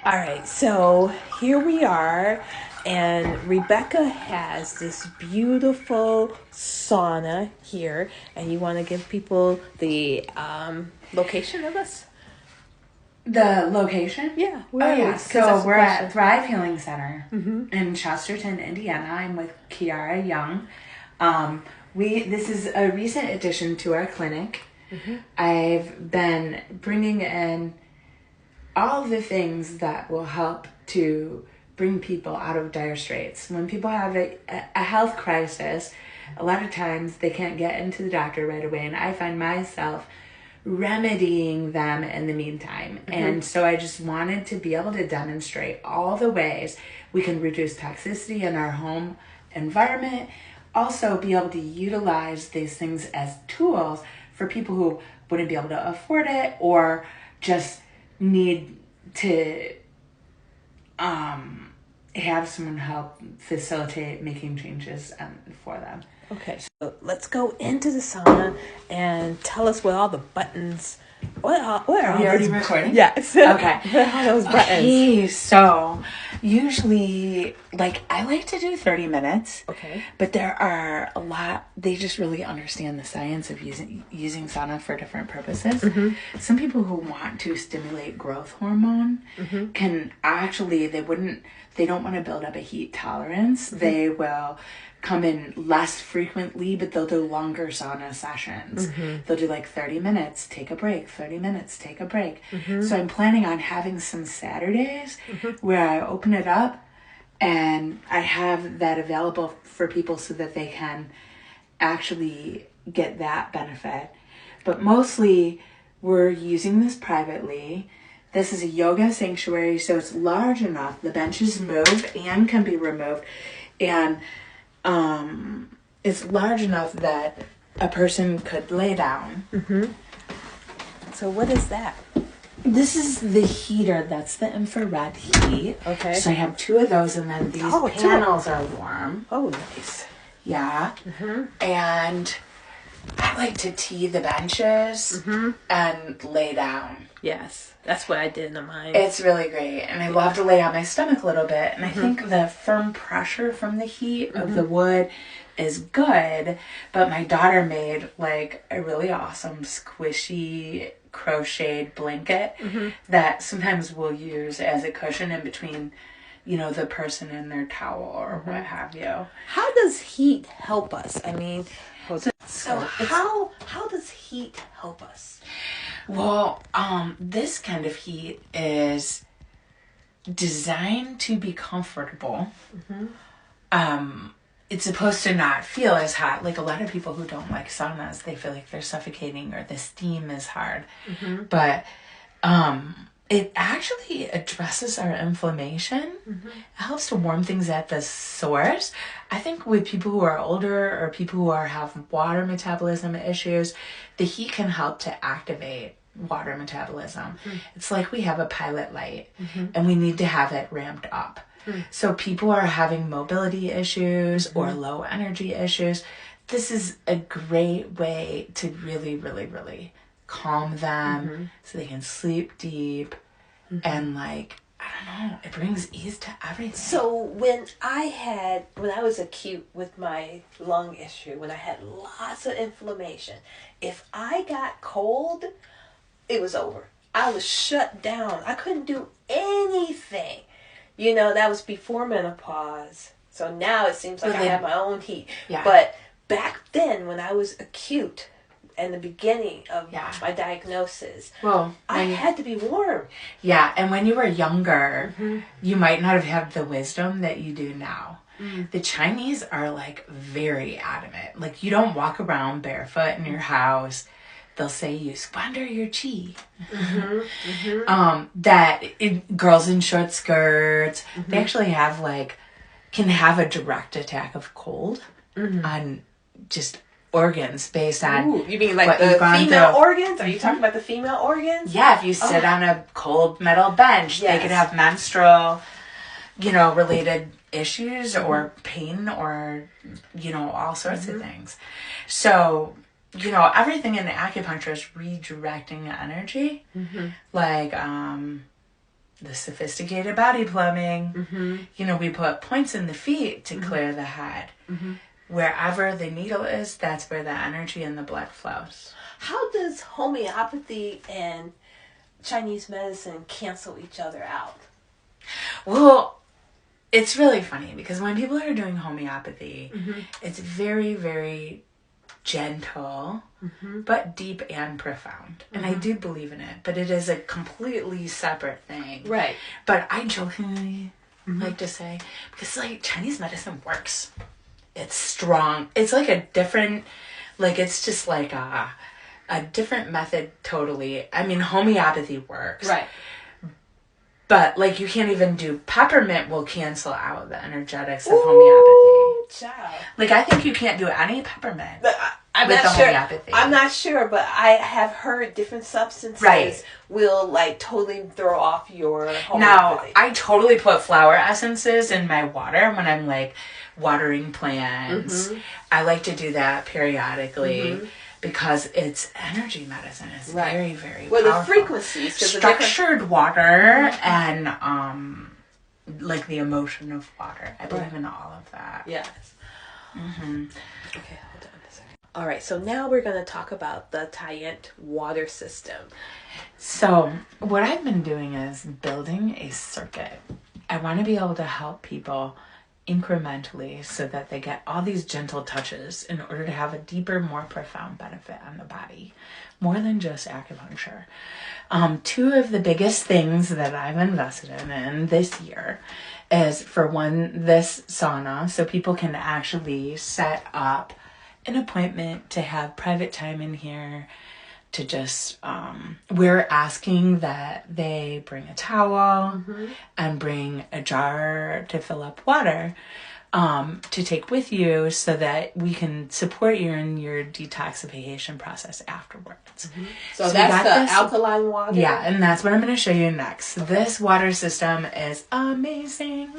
All right, so here we are, and Rebecca has this beautiful sauna here, and you want to give people the location of this? The location? Yeah, Oh, yeah. So we're at Thrive Healing Center in Chesterton, Indiana. I'm with Kiara Young. This is a recent addition to our clinic. I've been bringing in all of the things that will help to bring people out of dire straits. When people have a health crisis, a lot of times they can't get into the doctor right away, and I find myself remedying them in the meantime. And so I just wanted to be able to demonstrate all the ways we can reduce toxicity in our home environment, also be able to utilize these things as tools for people who wouldn't be able to afford it or just need to have someone help facilitate making changes for them. Okay, so let's go into the sauna and tell us what all the buttons. What are you already recording? Yes. Okay. What are all those buttons? Okay, so usually, I like to do 30 minutes. Okay. But there are a lot, they just really understand the science of using sauna for different purposes. Some people who want to stimulate growth hormone can actually, they don't want to build up a heat tolerance. They will come in less frequently, but they'll do longer sauna sessions. They'll do 30 minutes, take a break, 30 minutes, take a break. So I'm planning on having some Saturdays where I open it up and I have that available for people so that they can actually get that benefit. But mostly we're using this privately. This is a yoga sanctuary, so it's large enough. The benches move and can be removed. And it's large enough that a person could lay down. So what is that? This is the heater. That's the infrared heat. Okay. So I have two of those, and then these panels are warm. Oh, nice. Yeah. And I like to tee the benches and lay down. Yes, that's what I did in mine. It's really great. And I love to lay on my stomach a little bit. And I think the firm pressure from the heat of the wood is good. But my daughter made a really awesome squishy crocheted blanket that sometimes we'll use as a cushion in between, the person and their towel or what have you. How does heat help us? I mean, so how does heat help us? Well, this kind of heat is designed to be comfortable. It's supposed to not feel as hot. A lot of people who don't like saunas, they feel like they're suffocating or the steam is hard. But it actually addresses our inflammation. It helps to warm things at the source. I think with people who are older or people who have water metabolism issues, the heat can help to activate water metabolism. It's like we have a pilot light and we need to have it ramped up. So people are having mobility issues or low energy issues. This is a great way to really, really, really calm them so they can sleep deep and I don't know, it brings ease to everything. So when I was acute with my lung issue, when I had lots of inflammation, if I got cold, it was over. I was shut down. I couldn't do anything. That was before menopause. So now it seems like I have my own heat. Yeah. But back then when I was acute, in the beginning of my diagnosis, I had to be warm. Yeah, and when you were younger, you might not have had the wisdom that you do now. The Chinese are very adamant. You don't walk around barefoot in your house. They'll say you squander your chi. Girls in short skirts, they actually have can have a direct attack of cold on just organs based on. Ooh, you mean the female organs? Are you talking about the female organs? Yeah, if you sit on a cold metal bench, they could have menstrual, related issues or pain or, all sorts of things. So, everything in acupuncture is redirecting energy. the sophisticated body plumbing. You know, we put points in the feet to clear the head. Wherever the needle is, that's where the energy and the blood flows. How does homeopathy and Chinese medicine cancel each other out? Well, it's really funny because when people are doing homeopathy, it's very, very gentle, but deep and profound. And I do believe in it, but it is a completely separate thing. Right. But I jokingly like to say, because like Chinese medicine works. It's strong. It's like a different, like it's just like a different method totally. I mean, homeopathy works. Right. But like you can't even do peppermint will cancel out the energetics of homeopathy. Child. Like I think you can't do any peppermint I'm with not the sure. homeopathy. I'm not sure, but I have heard different substances will like totally throw off your homeopathy. Now, I totally put flower essences in my water when I'm like watering plants. I like to do that periodically because it's energy medicine. It's very, very powerful. The frequencies. Structured water and like the emotion of water. I believe in all of that. Yes. Okay, hold on a second. All right, so now we're going to talk about the Tayent water system. So what I've been doing is building a circuit. I want to be able to help people incrementally so that they get all these gentle touches in order to have a deeper, more profound benefit on the body, more than just acupuncture. Two of the biggest things that I've invested in this year is, for one, this sauna, so people can actually set up an appointment to have private time in here to just, we're asking that they bring a towel and bring a jar to fill up water to take with you so that we can support you in your detoxification process afterwards. So that's the alkaline water? Yeah, and that's what I'm going to show you next. This water system is amazing.